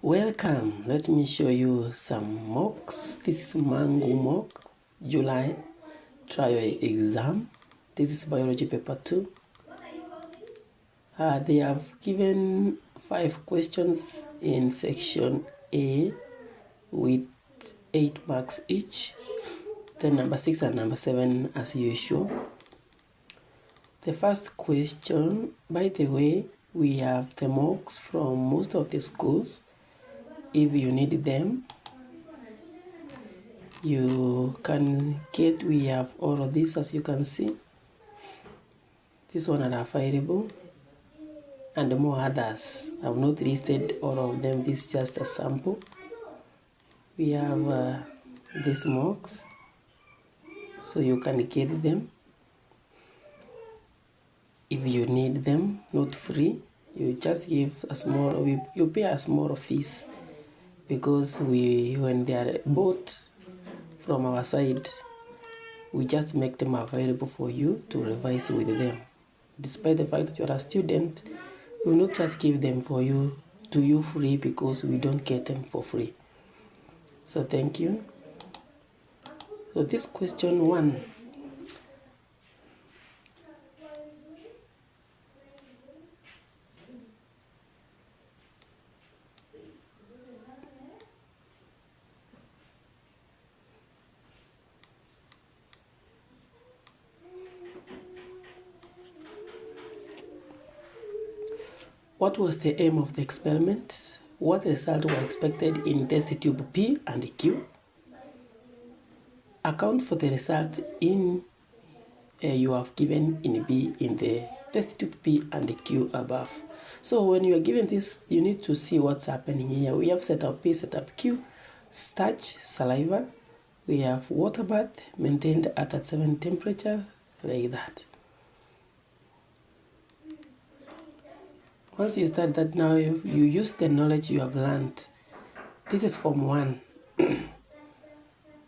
Welcome. Let me show you some mocks. This is Mangu mock, July trial exam. This is biology paper 2. They have given 5 questions in section A with 8 marks each. Then number 6 and number 7 as usual. The first question, by the way, we have the mocks from most of the schools. If you need them, you can get, we have all of these as you can see. This one are available and more others. I've not listed all of them, this is just a sample. We have these mocks, so you can get them. If you need them, not free, you just give a small, you pay a small fees, because when they are bought from our side, we just make them available for you to revise with them. Despite the fact that you are a student, we will not just give them to you free, because we don't get them for free. So thank you. So this question 1. What was the aim of the experiment? What result were expected in test tube P and Q? Account for the result in you have given in B in the test tube P and Q above. So when you are given this, you need to see what's happening here. We have setup P, setup Q, starch, saliva. We have water bath maintained at 7 temperature, like that. Once you start that, now you use the knowledge you have learned. This is form 1.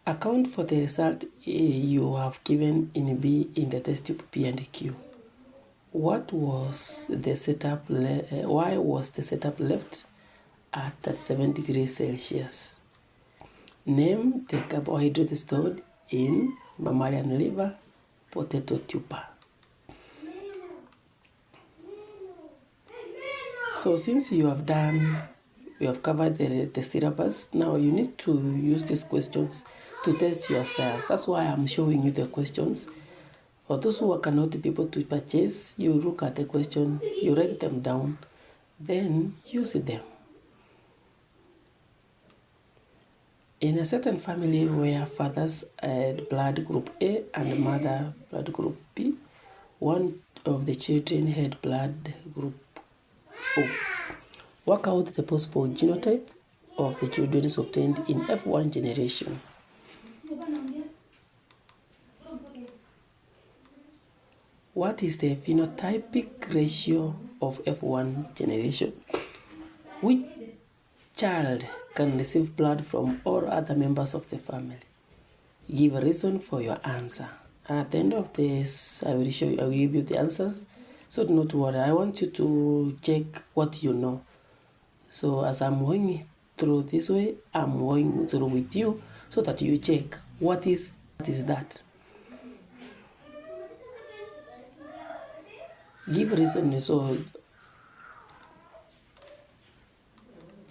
Account for the result you have given in B in the test tube P and Q. What was the setup? Why was the setup left at 7 degrees Celsius? Name the carbohydrate stored in mammalian liver, potato tuber. So since you have covered the syllabus, now you need to use these questions to test yourself. That's why I'm showing you the questions. For those who cannot be able to purchase, you look at the question, you write them down, then use them. In a certain family where fathers had blood group A and mother blood group B, one of the children had blood group O. Work out the possible genotype of the children obtained in F1 generation. What is the phenotypic ratio of F1 generation? Which child can receive blood from all other members of the family? Give a reason for your answer. At the end of this, I will give you the answers. So do not worry, I want you to check what you know. So as I'm going through this way, I'm going through with you so that you check what is that. Give reason. So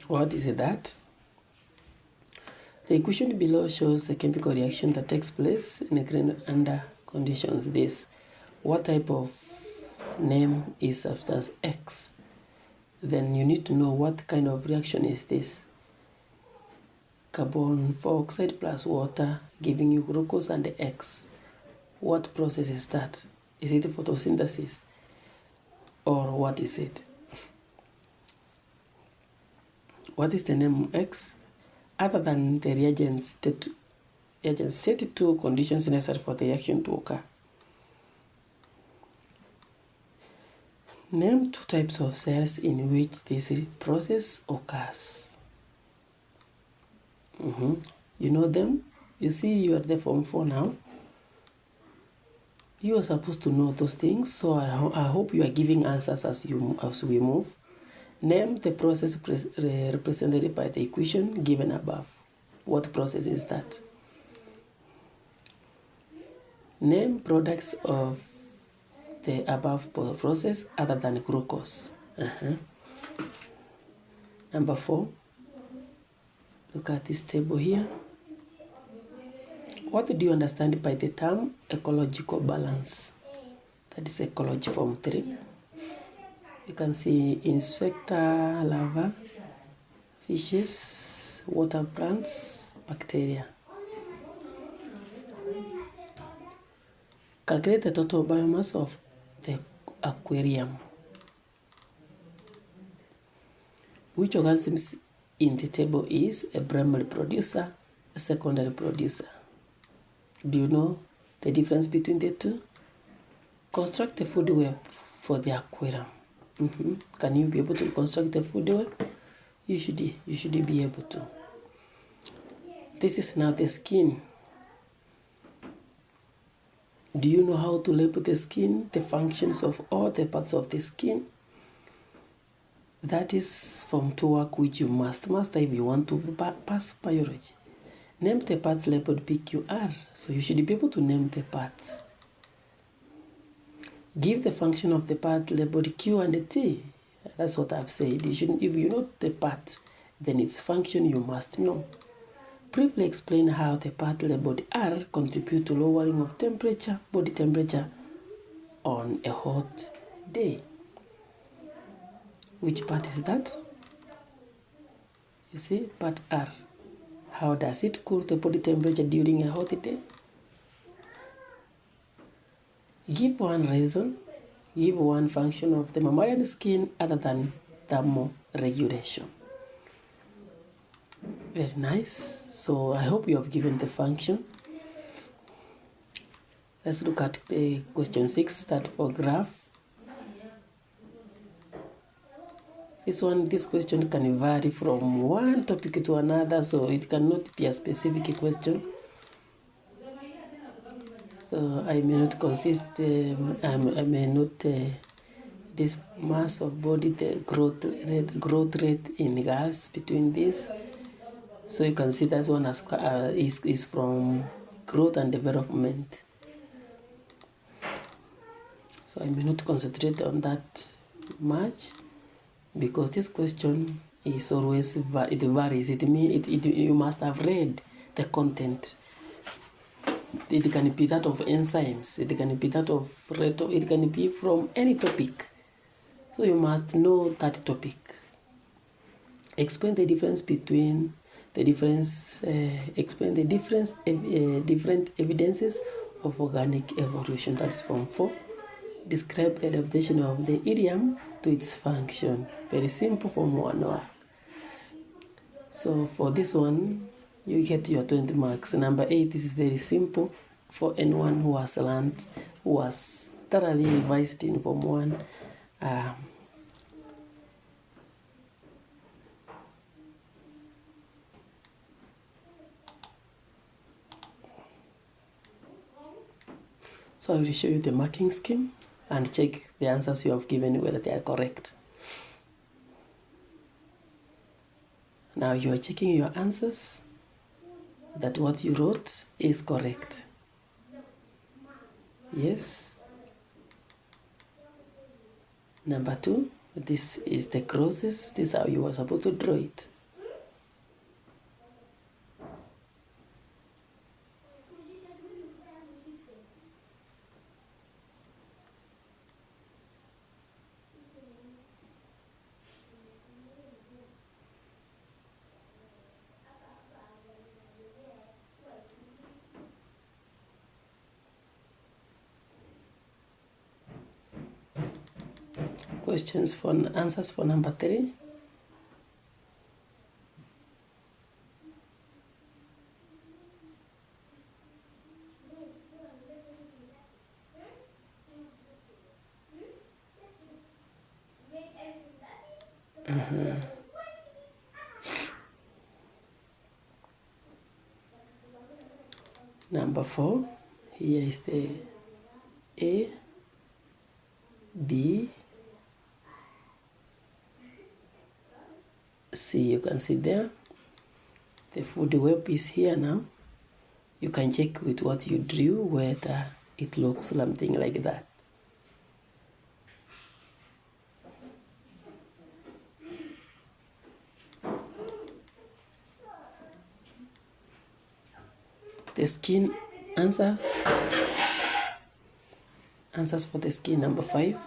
what is that? The equation below shows a chemical reaction that takes place in a grain under conditions this. What type of name is substance X? Then you need to know what kind of reaction is this. Carbon dioxide plus water giving you glucose and X. What process is that? Is it photosynthesis? Or what is it? What is the name X? Other than the reagents, set 2 conditions necessary for the reaction to occur. Name 2 types of cells in which this process occurs. You know them? You see, you are there form 4 now. You are supposed to know those things, so I hope you are giving answers as we move. Name the process represented by the equation given above. What process is that? Name products of the above process other than glucose. Number 4, look at this table here. What do you understand by the term ecological balance? That is ecology form 3. You can see insecta, larvae, fishes, water plants, bacteria. Calculate the total biomass of the aquarium. Which organisms in the table is a primary producer, a secondary producer? Do you know the difference between the two? Construct a food web for the aquarium. Can you be able to construct a food web? You should be able to. This is now the skin. Do you know how to label the skin, the functions of all the parts of the skin? That is from to work which you must master if you want to pass biology. Name the parts labeled PQR, so you should be able to name the parts. Give the function of the part labeled Q and T. That's what I've said. If you know the part, then its function you must know. Briefly explain how the part labeled R contribute to lowering of temperature, body temperature on a hot day. Which part is that? You see, part R. How does it cool the body temperature during a hot day? Give one reason, give one function of the mammalian skin other than thermoregulation. Very nice. So I hope you have given the function. Let's look at the question 6, start for graph. This question can vary from one topic to another, so it cannot be a specific question. So I may not this mass of body, the growth rate in girls between this. So you can see that one is from growth and development. So I may not concentrate on that much, because this question is always, it varies. You must have read the content. It can be that of enzymes, it can be that of it can be from any topic. So you must know that topic. Explain the difference between explain the different evidences of organic evolution. That's form 4. Describe the adaptation of the idiom to its function. Very simple form 1. So for this one, you get your 20 marks. Number 8 is very simple for anyone who has learned, who has thoroughly revised in form 1. So I will show you the marking scheme and check the answers you have given, whether they are correct. Now you are checking your answers, that what you wrote is correct. Yes. Number 2, this is the crosses. This is how you are supposed to draw it. Answers for number 3. Number 4, here is the A, B, see, you can see there, the food web is here now. You can check with what you drew whether it looks something like that. The skin answers for the skin, number 5.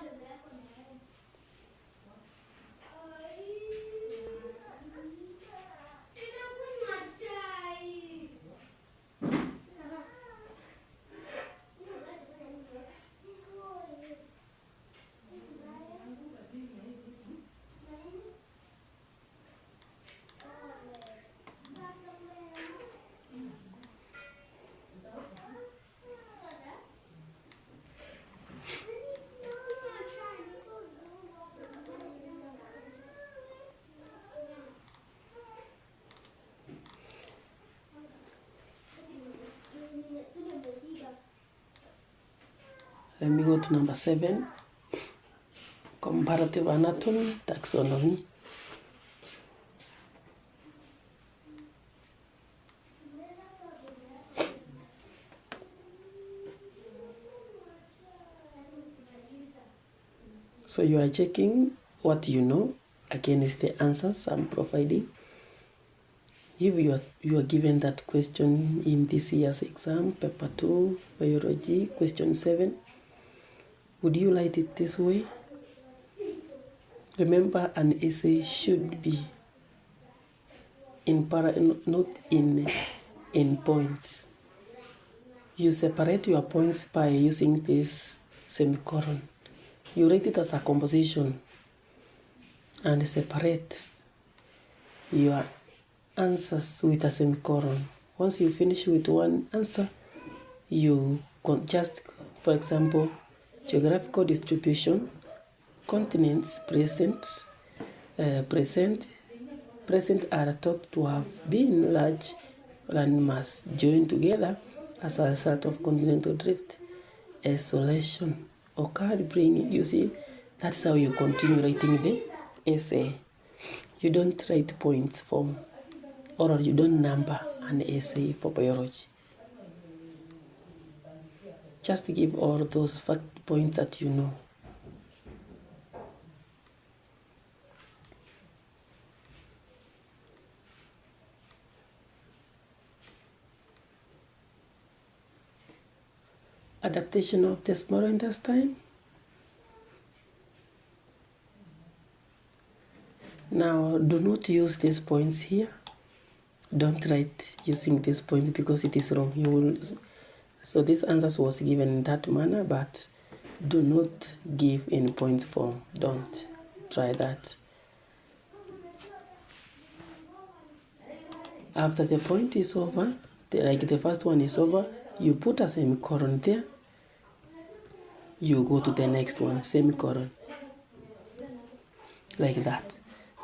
Let me go to number 7, comparative anatomy, taxonomy. So you are checking what you know against the answers I'm providing. If you are given that question in this year's exam, paper 2, biology, question 7, would you write it this way? Remember, an essay should be not in points. You separate your points by using this semicolon. You write it as a composition and separate your answers with a semicolon. Once you finish with one answer, you just, for example, geographical distribution, continents present are thought to have been large landmass joined together as a result of continental drift. Isolation occurred, bringing, you see, that's how you continue writing the essay. You don't write points form, or you don't number an essay for biology. Just give all those fact points that you know. Adaptation of the small intestine. Now, do not use these points here. Don't write using these points because it is wrong. You will. So this answer was given in that manner, but do not give in point form. Don't try that. After the point is over, like the first one is over, you put a semicolon there. You go to the next one, semicolon. Like that.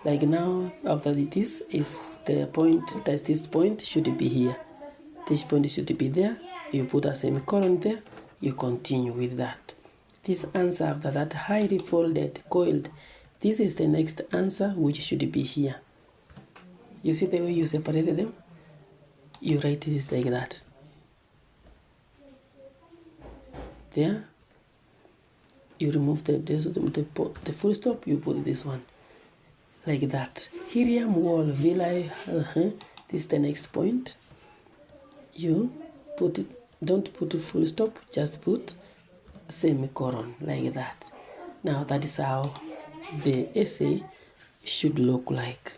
Like now, after this is the point, that this point should be here. This point should be there. You put a semicolon there. You continue with that. This answer after that, highly folded, coiled. This is the next answer, which should be here. You see the way you separated them? You write it like that. There. You remove the full stop, you put this one. Like that. Helium wall, villi, this is the next point. You put it, don't put a full stop, just put semicolon, like that. Now that is how the essay should look like.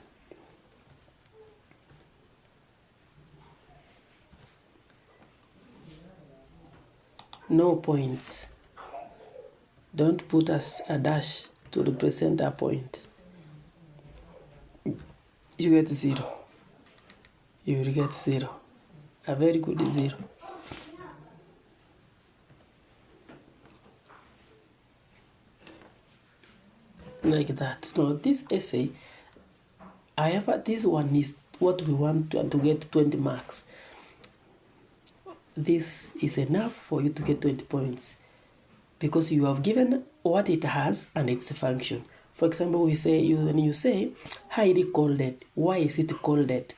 No points. Don't put a dash to represent a point. You get 0. You will get 0. A very good 0. Like that. Now this essay, however, this one is what we want to get 20 marks. This is enough for you to get 20 points because you have given what it has and its function. For example, when you say highly colded, why is it colded?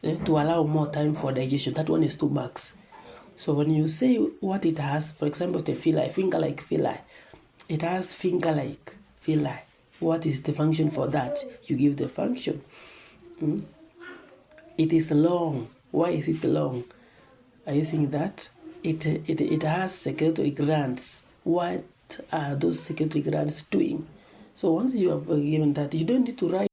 To allow more time for digestion. That one is 2 marks. So when you say what it has, for example, the villi, finger-like villi, it has finger-like villi. What is the function for that? You give the function. It is long. Why is it long? Are you seeing that? It has secretory glands. What are those secretory glands doing? So once you have given that, you don't need to write